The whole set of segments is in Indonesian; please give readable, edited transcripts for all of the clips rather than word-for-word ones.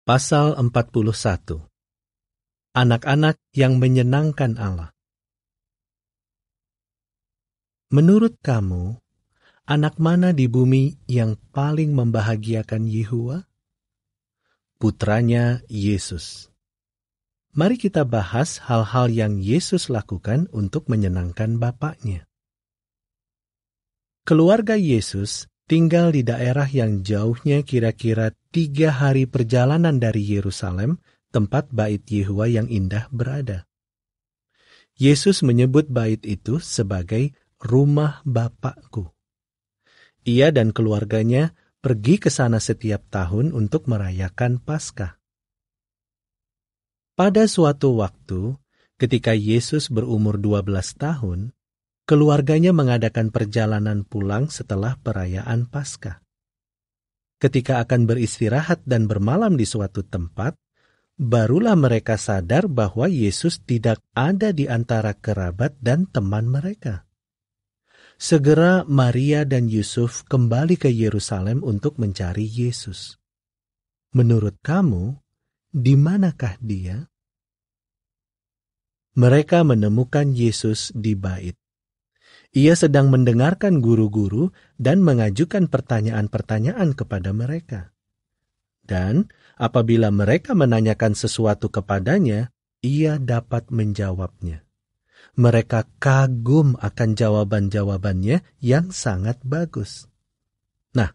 Pasal 41. Anak-anak yang menyenangkan Allah. Menurut kamu, anak mana di bumi yang paling membahagiakan Yehuwa? Putranya Yesus. Mari kita bahas hal-hal yang Yesus lakukan untuk menyenangkan Bapaknya. Keluarga Yesus tinggal di daerah yang jauhnya kira-kira 3 hari perjalanan dari Yerusalem, tempat bait Yehuwa yang indah berada. Yesus menyebut bait itu sebagai rumah Bapakku. Ia dan keluarganya pergi ke sana setiap tahun untuk merayakan Paskah. Pada suatu waktu, ketika Yesus berumur 12 tahun, keluarganya mengadakan perjalanan pulang setelah perayaan Paskah. Ketika akan beristirahat dan bermalam di suatu tempat, barulah mereka sadar bahwa Yesus tidak ada di antara kerabat dan teman mereka. Segera Maria dan Yusuf kembali ke Yerusalem untuk mencari Yesus. Menurut kamu, di manakah dia? Mereka menemukan Yesus di bait. Ia sedang mendengarkan guru-guru dan mengajukan pertanyaan-pertanyaan kepada mereka. Dan apabila mereka menanyakan sesuatu kepadanya, ia dapat menjawabnya. Mereka kagum akan jawaban-jawabannya yang sangat bagus. Nah,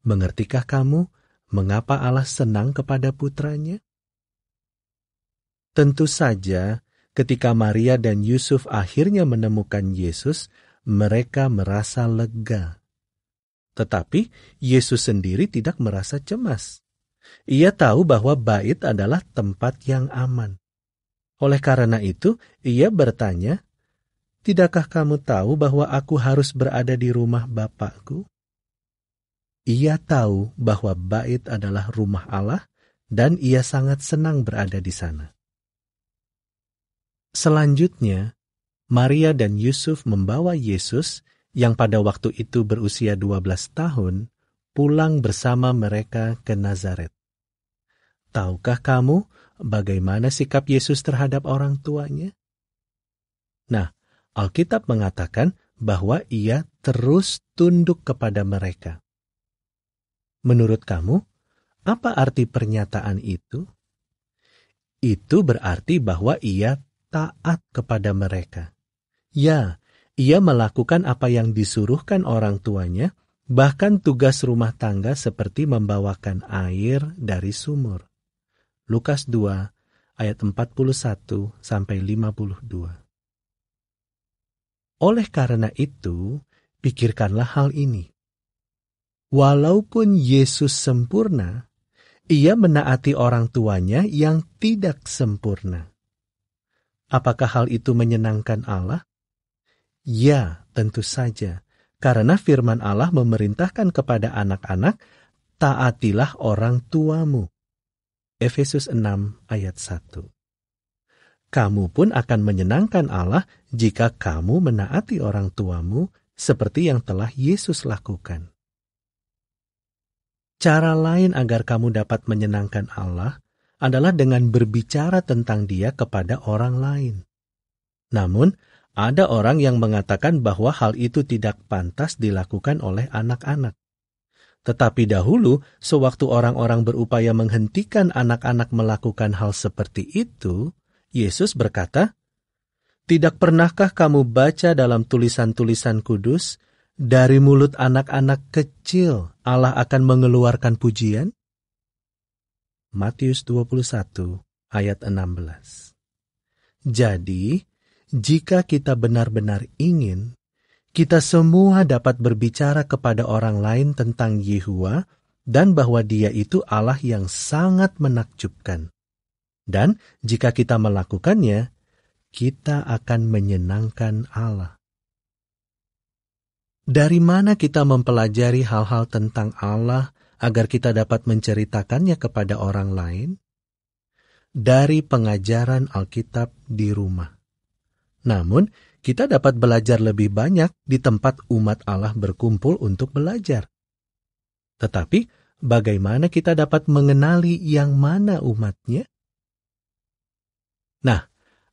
mengertikah kamu mengapa Allah senang kepada putranya? Tentu saja, ketika Maria dan Yusuf akhirnya menemukan Yesus, mereka merasa lega. Tetapi Yesus sendiri tidak merasa cemas. Ia tahu bahwa bait adalah tempat yang aman. Oleh karena itu, ia bertanya, "Tidakkah kamu tahu bahwa aku harus berada di rumah Bapakku?" Ia tahu bahwa bait adalah rumah Allah dan ia sangat senang berada di sana. Selanjutnya, Maria dan Yusuf membawa Yesus, yang pada waktu itu berusia 12 tahun, pulang bersama mereka ke Nazaret. Tahukah kamu bagaimana sikap Yesus terhadap orang tuanya? Nah, Alkitab mengatakan bahwa ia terus tunduk kepada mereka. Menurut kamu, apa arti pernyataan itu? Itu berarti bahwa ia taat kepada mereka. Ya, ia melakukan apa yang disuruhkan orang tuanya, bahkan tugas rumah tangga seperti membawakan air dari sumur. Lukas 2 ayat 41-52. Oleh karena itu, pikirkanlah hal ini. Walaupun Yesus sempurna, ia menaati orang tuanya yang tidak sempurna. Apakah hal itu menyenangkan Allah? Ya, tentu saja, karena firman Allah memerintahkan kepada anak-anak, taatilah orang tuamu. Efesus 6 ayat 1. Kamu pun akan menyenangkan Allah jika kamu menaati orang tuamu seperti yang telah Yesus lakukan. Cara lain agar kamu dapat menyenangkan Allah adalah dengan berbicara tentang Dia kepada orang lain. Namun, ada orang yang mengatakan bahwa hal itu tidak pantas dilakukan oleh anak-anak. Tetapi dahulu, sewaktu orang-orang berupaya menghentikan anak-anak melakukan hal seperti itu, Yesus berkata, "Tidak pernahkah kamu baca dalam tulisan-tulisan kudus, dari mulut anak-anak kecil Allah akan mengeluarkan pujian?" Matius 21 ayat 16. Jadi, jika kita benar-benar ingin, kita semua dapat berbicara kepada orang lain tentang Yehuwa dan bahwa Dia itu Allah yang sangat menakjubkan. Dan jika kita melakukannya, kita akan menyenangkan Allah. Dari mana kita mempelajari hal-hal tentang Allah agar kita dapat menceritakannya kepada orang lain? Dari pengajaran Alkitab di rumah. Namun, kita dapat belajar lebih banyak di tempat umat Allah berkumpul untuk belajar. Tetapi, bagaimana kita dapat mengenali yang mana umatnya? Nah,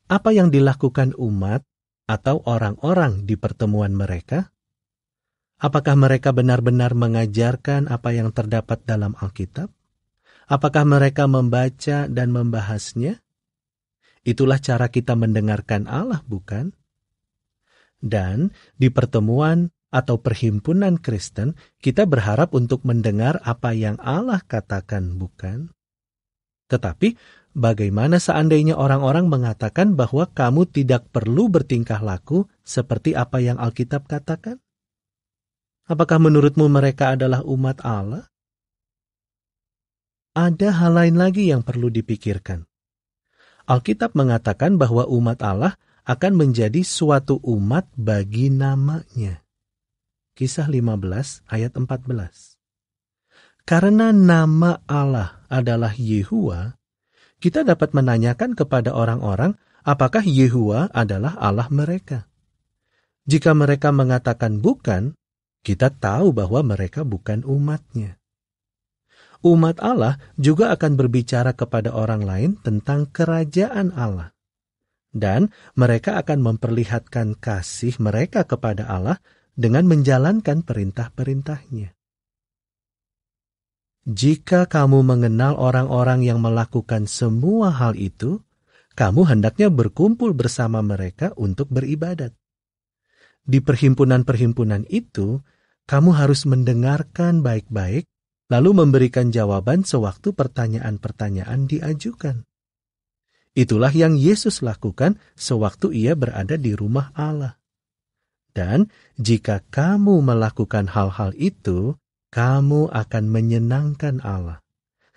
apa yang dilakukan umat atau orang-orang di pertemuan mereka? Apakah mereka benar-benar mengajarkan apa yang terdapat dalam Alkitab? Apakah mereka membaca dan membahasnya? Itulah cara kita mendengarkan Allah, bukan? Dan di pertemuan atau perhimpunan Kristen, kita berharap untuk mendengar apa yang Allah katakan, bukan? Tetapi, bagaimana seandainya orang-orang mengatakan bahwa kamu tidak perlu bertingkah laku seperti apa yang Alkitab katakan? Apakah menurutmu mereka adalah umat Allah? Ada hal lain lagi yang perlu dipikirkan. Alkitab mengatakan bahwa umat Allah akan menjadi suatu umat bagi namanya. Kisah 15 ayat 14. Karena nama Allah adalah Yehuwa, kita dapat menanyakan kepada orang-orang apakah Yehuwa adalah Allah mereka. Jika mereka mengatakan bukan, kita tahu bahwa mereka bukan umatnya. Umat Allah juga akan berbicara kepada orang lain tentang kerajaan Allah. Dan mereka akan memperlihatkan kasih mereka kepada Allah dengan menjalankan perintah-perintahnya. Jika kamu mengenal orang-orang yang melakukan semua hal itu, kamu hendaknya berkumpul bersama mereka untuk beribadat. Di perhimpunan-perhimpunan itu, kamu harus mendengarkan baik-baik, lalu memberikan jawaban sewaktu pertanyaan-pertanyaan diajukan. Itulah yang Yesus lakukan sewaktu ia berada di rumah Allah. Dan jika kamu melakukan hal-hal itu, kamu akan menyenangkan Allah,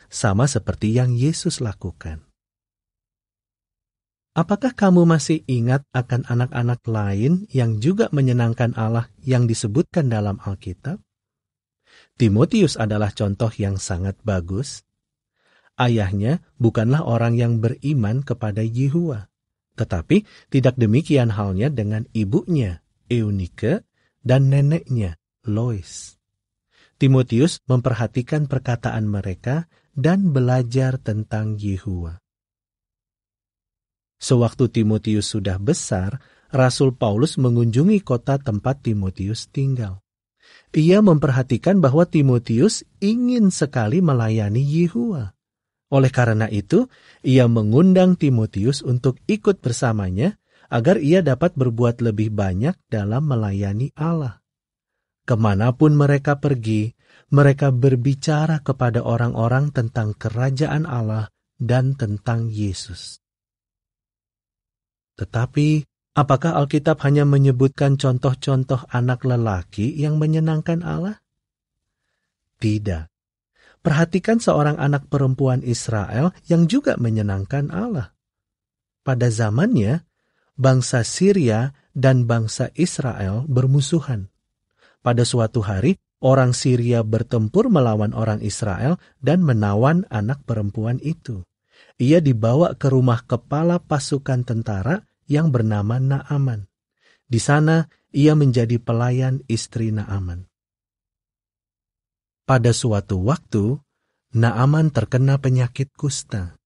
sama seperti yang Yesus lakukan. Apakah kamu masih ingat akan anak-anak lain yang juga menyenangkan Allah yang disebutkan dalam Alkitab? Timotius adalah contoh yang sangat bagus. Ayahnya bukanlah orang yang beriman kepada Yehuwa, tetapi tidak demikian halnya dengan ibunya, Eunike, dan neneknya, Lois. Timotius memperhatikan perkataan mereka dan belajar tentang Yehuwa. Sewaktu Timotius sudah besar, Rasul Paulus mengunjungi kota tempat Timotius tinggal. Ia memperhatikan bahwa Timotius ingin sekali melayani Yehuwa. Oleh karena itu, ia mengundang Timotius untuk ikut bersamanya agar ia dapat berbuat lebih banyak dalam melayani Allah. Kemanapun mereka pergi, mereka berbicara kepada orang-orang tentang kerajaan Allah dan tentang Yesus. Tetapi, apakah Alkitab hanya menyebutkan contoh-contoh anak lelaki yang menyenangkan Allah? Tidak. Perhatikan seorang anak perempuan Israel yang juga menyenangkan Allah. Pada zamannya, bangsa Syria dan bangsa Israel bermusuhan. Pada suatu hari, orang Syria bertempur melawan orang Israel dan menawan anak perempuan itu. Ia dibawa ke rumah kepala pasukan tentara yang bernama Naaman. Di sana, ia menjadi pelayan istri Naaman. Pada suatu waktu, Naaman terkena penyakit kusta.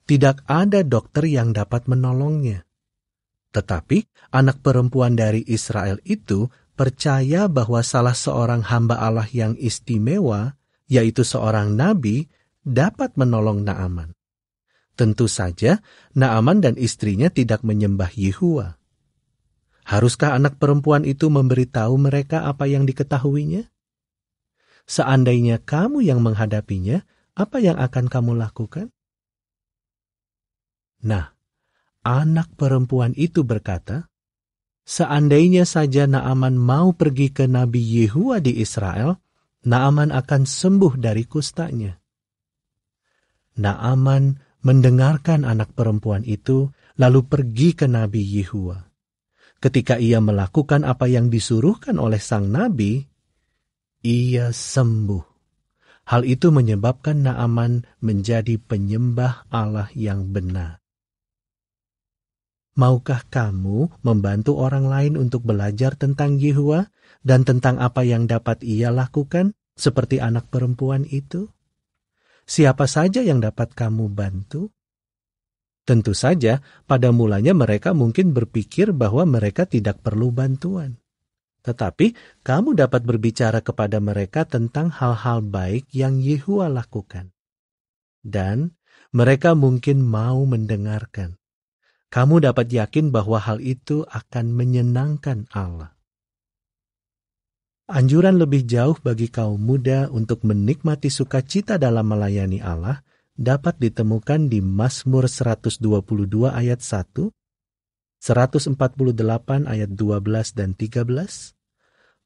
Tidak ada dokter yang dapat menolongnya. Tetapi, anak perempuan dari Israel itu percaya bahwa salah seorang hamba Allah yang istimewa, yaitu seorang nabi, dapat menolong Naaman. Tentu saja, Naaman dan istrinya tidak menyembah Yehuwa. Haruskah anak perempuan itu memberitahu mereka apa yang diketahuinya? Seandainya kamu yang menghadapinya, apa yang akan kamu lakukan? Nah, anak perempuan itu berkata, seandainya saja Naaman mau pergi ke Nabi Yehuwa di Israel, Naaman akan sembuh dari kustanya. Naaman mendengarkan anak perempuan itu, lalu pergi ke Nabi Yehuwa. Ketika ia melakukan apa yang disuruhkan oleh sang nabi, ia sembuh. Hal itu menyebabkan Naaman menjadi penyembah Allah yang benar. Maukah kamu membantu orang lain untuk belajar tentang Yehuwa dan tentang apa yang dapat ia lakukan seperti anak perempuan itu? Siapa saja yang dapat kamu bantu? Tentu saja, pada mulanya mereka mungkin berpikir bahwa mereka tidak perlu bantuan. Tetapi, kamu dapat berbicara kepada mereka tentang hal-hal baik yang Yehua lakukan. Dan mereka mungkin mau mendengarkan. Kamu dapat yakin bahwa hal itu akan menyenangkan Allah. Anjuran lebih jauh bagi kaum muda untuk menikmati sukacita dalam melayani Allah dapat ditemukan di Mazmur 122 ayat 1, 148 ayat 12 dan 13,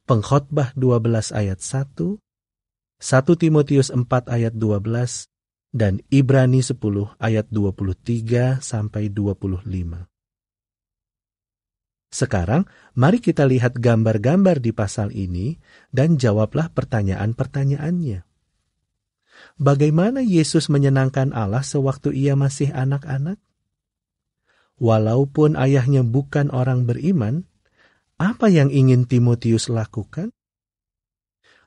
Pengkhotbah 12 ayat 1, 1 Timotius 4 ayat 12, dan Ibrani 10 ayat 23 sampai 25. Sekarang, mari kita lihat gambar-gambar di pasal ini dan jawablah pertanyaan-pertanyaannya. Bagaimana Yesus menyenangkan Allah sewaktu ia masih anak-anak? Walaupun ayahnya bukan orang beriman, apa yang ingin Timotius lakukan?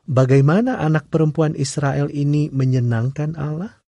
Bagaimana anak perempuan Israel ini menyenangkan Allah?